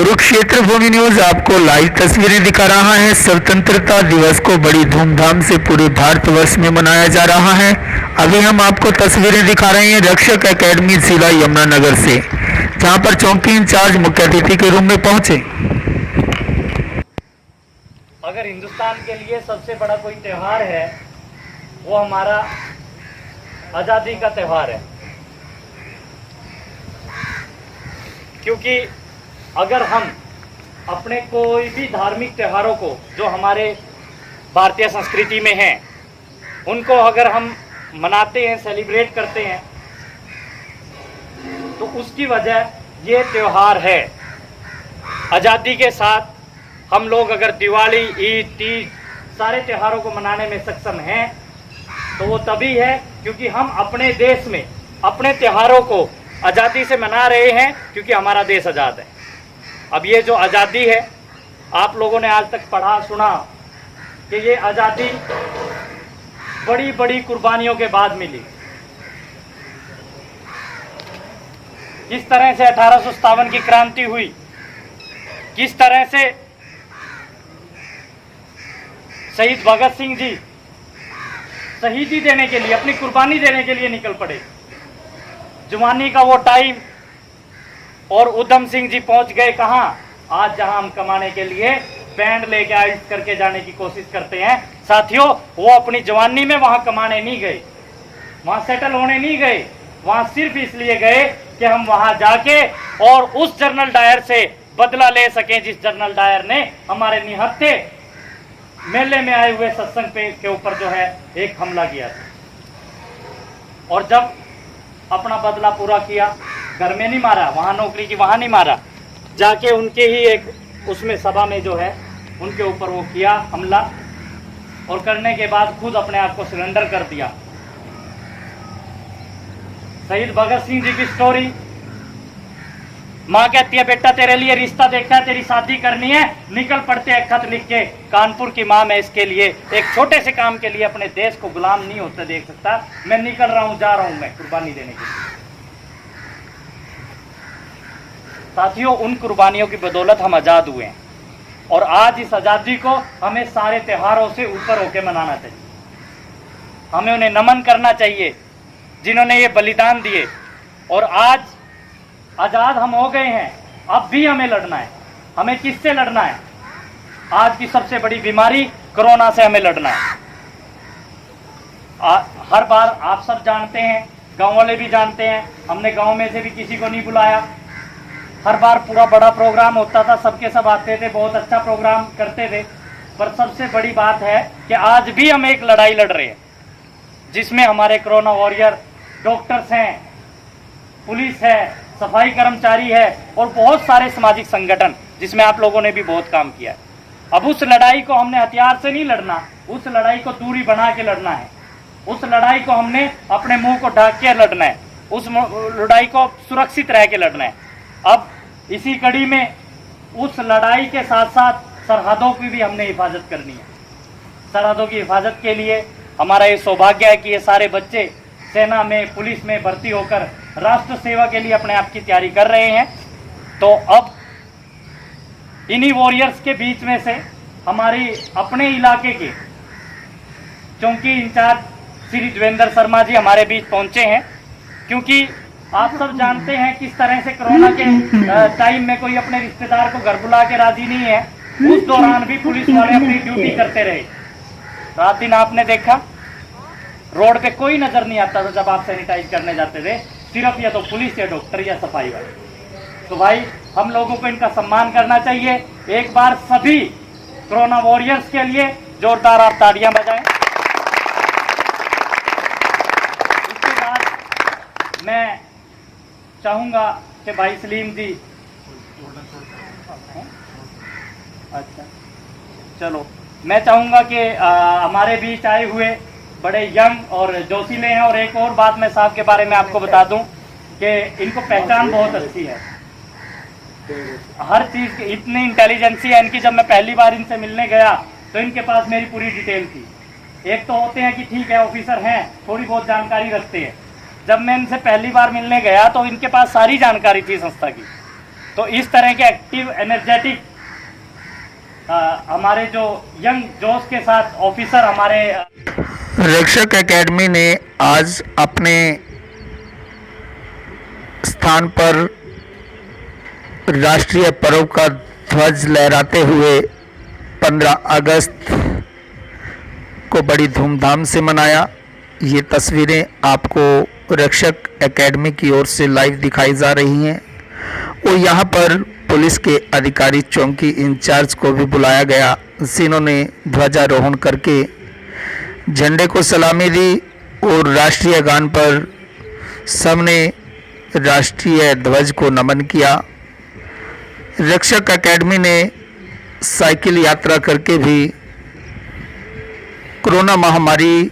कुरुक्षेत्र भूमि news आपको live तस्वीरें दिखा रहा है। स्वतंत्रता दिवस को बड़ी धूमधाम से पूरे भारतवर्ष में मनाया जा रहा है। अभी हम आपको तस्वीरें दिखा रहे हैं रक्षक एकेडमी जिला यमुनानगर से, जहां पर चौकी इंचार्ज मुख्य अतिथि के रूप में पहुंचे। अगर हिंदुस्तान के लिए सबसे बड़ा कोई त्यौहार है वो हमारा आज़ादी का त्यौहार है, क्योंकि अगर हम अपने कोई भी धार्मिक त्योहारों को जो हमारे भारतीय संस्कृति में हैं उनको अगर हम मनाते हैं, सेलिब्रेट करते हैं, तो उसकी वजह ये त्यौहार है। आज़ादी के साथ हम लोग अगर दिवाली, ईद, तीज सारे त्योहारों को मनाने में सक्षम हैं तो वो तभी है क्योंकि हम अपने देश में अपने त्योहारों को आज़ादी से मना रहे हैं, क्योंकि हमारा देश आज़ाद है। अब ये जो आज़ादी है, आप लोगों ने आज तक पढ़ा सुना कि ये आज़ादी बड़ी बड़ी कुर्बानियों के बाद मिली। किस तरह से 1857 की क्रांति हुई, किस तरह से शहीद भगत सिंह जी शहीदी देने के लिए, अपनी कुर्बानी देने के लिए निकल पड़े। जवानी का वो टाइम, और उधम सिंह जी पहुंच गए कहां? आज जहां हम कमाने के लिए बैंड लेके आइस करके जाने की कोशिश करते हैं। साथियों, वो अपनी जवानी में वहां कमाने नहीं गए, वहां सेटल होने नहीं गए, वहां सिर्फ इसलिए गए कि हम वहां जाके और उस जनरल डायर से बदला ले सकें जिस जनरल डायर ने हमारे निहत्थे मेले में आए हुए सत्संग पे के ऊपर जो है एक हमला किया था। और जब अपना बदला पूरा किया, घर में नहीं मारा, वहां नौकरी की वहां नहीं मारा, जाके उनके ही एक उसमें सभा में जो है उनके ऊपर वो किया हमला, और करने के बाद खुद अपने आप को सरेंडर कर दिया। शहीद भगत सिंह जी की स्टोरी, माँ कहती है बेटा तेरे लिए रिश्ता देखा है, तेरी शादी करनी है, निकल पड़ते हैं खत लिख के। कानपुर की माँ, मैं इसके लिए एक छोटे से काम के लिए अपने देश को गुलाम नहीं होते देख सकता, मैं निकल रहा हूं, जा रहा हूं मैं कुर्बानी देने के लिए। साथियों, उन कुर्बानियों की बदौलत हम आजाद हुए हैं, और आज इस आजादी को हमें सारे त्योहारों से ऊपर होकर मनाना चाहिए। हमें उन्हें नमन करना चाहिए जिन्होंने ये बलिदान दिए, और आज आजाद हम हो गए हैं। अब भी हमें लड़ना है। हमें किससे लड़ना है? आज की सबसे बड़ी बीमारी कोरोना से हमें लड़ना है। हर बार आप सब जानते हैं, गांव वाले भी जानते हैं, हमने गांव में से भी किसी को नहीं बुलाया। हर बार पूरा बड़ा प्रोग्राम होता था, सबके सब आते थे, बहुत अच्छा प्रोग्राम करते थे। पर सबसे बड़ी बात है कि आज भी हम एक लड़ाई लड़ रहे हैं, जिसमें हमारे कोरोना वॉरियर डॉक्टर्स हैं, पुलिस है, सफाई कर्मचारी है, और बहुत सारे सामाजिक संगठन जिसमें आप लोगों ने भी बहुत काम किया है। अब उस लड़ाई को हमने हथियार से नहीं लड़ना, उस लड़ाई को दूरी बना के लड़ना है। उस लड़ाई को हमने अपने मुंह को ढक के लड़ना है, उस लड़ाई को सुरक्षित रह के लड़ना है। अब इसी कड़ी में उस लड़ाई के साथ साथ सरहदों की भी हमने हिफाजत करनी है। सरहदों की हिफाजत के लिए हमारा ये सौभाग्य है कि ये सारे बच्चे सेना में, पुलिस में भर्ती होकर राष्ट्र सेवा के लिए अपने आप की तैयारी कर रहे हैं। तो अब इन्हीं वॉरियर्स के बीच में से हमारी अपने इलाके के चौकी इंचार्ज श्री देवेंद्र शर्मा जी हमारे बीच पहुंचे हैं, क्योंकि आप सब जानते हैं किस तरह से कोरोना के टाइम में कोई अपने रिश्तेदार को घर बुला के राजी नहीं है। उस दौरान भी पुलिस वाले अपनी ड्यूटी करते रहे। रात दिन आपने देखा रोड पे कोई नजर नहीं आता था जब आप सैनिटाइज करने जाते थे, सिर्फ या तो पुलिस या डॉक्टर या सफाई वाले। तो भाई, हम लोगों को इनका सम्मान करना चाहिए। एक बार सभी कोरोना वॉरियर्स के लिए जोरदार आप तालियां बजाएं। इसके बाद मैं चाहूंगा कि भाई सलीम जी, अच्छा चलो, मैं चाहूंगा कि हमारे बीच आए हुए बड़े यंग और जोशीले हैं। और एक और बात मैं साहब के बारे में आपको बता दूं कि इनको पहचान बहुत अच्छी है, हर चीज़ की इतनी इंटेलिजेंसी है इनकी। जब मैं पहली बार इनसे मिलने गया तो इनके पास मेरी पूरी डिटेल थी। एक तो होते हैं कि ठीक है ऑफिसर हैं, थोड़ी बहुत जानकारी रखते हैं। जब मैं इनसे पहली बार मिलने गया तो इनके पास सारी जानकारी थी संस्था की। तो इस तरह के एक्टिव एनर्जेटिक हमारे जो यंग जोश के साथ ऑफिसर हमारे रक्षक एकेडमी ने आज अपने स्थान पर राष्ट्रीय पर्व का ध्वज लहराते हुए 15 अगस्त को बड़ी धूमधाम से मनाया। ये तस्वीरें आपको रक्षक एकेडमी की ओर से लाइव दिखाई जा रही हैं और यहाँ पर पुलिस के अधिकारी चौकी इंचार्ज को भी बुलाया गया, जिन्होंने ध्वजारोहण करके झंडे को सलामी दी और राष्ट्रीय गान पर सबने राष्ट्रीय ध्वज को नमन किया। रक्षक एकेडमी ने साइकिल यात्रा करके भी कोरोना महामारी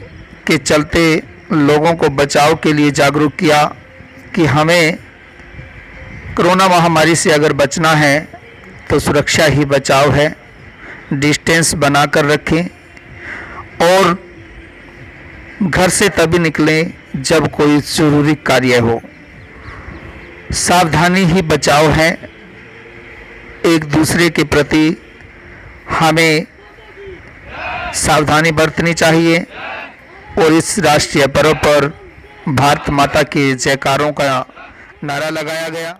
के चलते लोगों को बचाव के लिए जागरूक किया कि हमें कोरोना महामारी से अगर बचना है तो सुरक्षा ही बचाव है। डिस्टेंस बनाकर रखें और घर से तभी निकलें जब कोई ज़रूरी कार्य हो। सावधानी ही बचाव है। एक दूसरे के प्रति हमें सावधानी बरतनी चाहिए और इस राष्ट्रीय पर्व पर भारत माता के जयकारों का नारा लगाया गया।